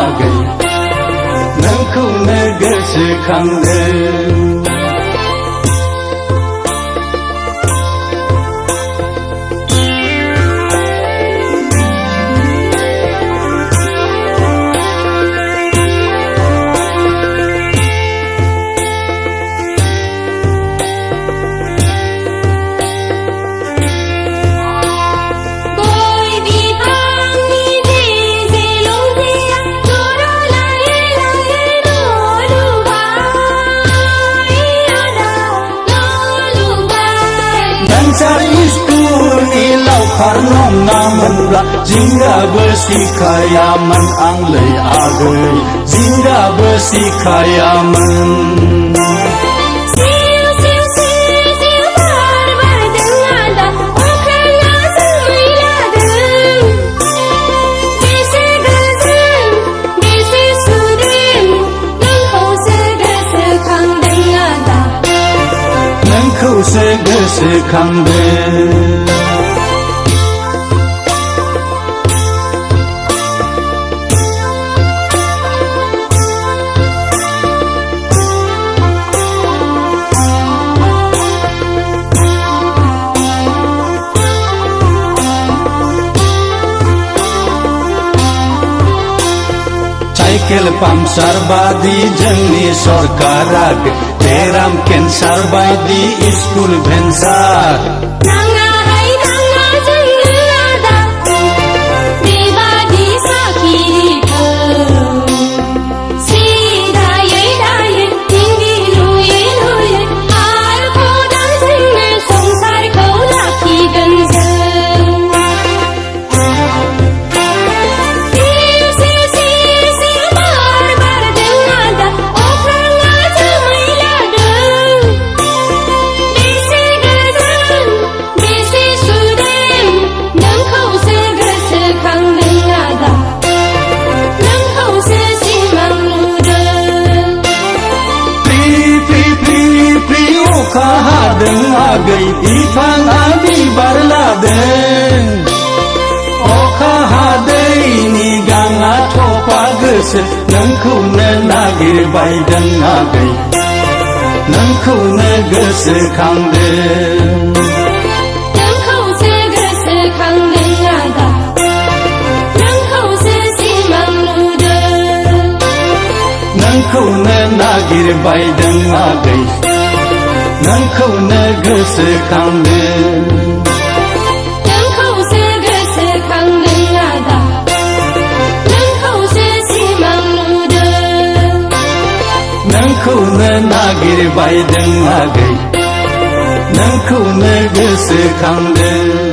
आगै नोंखौनो गोसोखांदों Isku'ni laukar nom namunlah jingga bersikayaman anglai agai jingga bersikayaman gosoखांदों cycle पाम्पसार बादि जोंनि सरकारा बेराम केन्सार बायदि स्कुल भेन्सार नाङाहाय नाङा जोंनो आदा बेबादि साखिरिखौ सिदायै दायै दिंगि लुयै लुयै आरो खदाल जोंनो संसारखौ लाखिगोन जों अखा हादों आगै बिफाङा बिबार लादों अखा हादैनि गाङा थफा गोसो नोंखौनो नागिरबायदों आगै नोंखौनो गोसोखांदों नोंखौसो गोसोखांदों आदा नोंखौसो सिमां नुदों नोंखौनो नागिरबायदों आगै नोंखौनो गोसोखांदों नोंखौसो गोसोखांदों आदा नोंखौसो सिमां नुदों नोंखौनो नागिरबायदों आगै नोंखौनो गोसोखांदों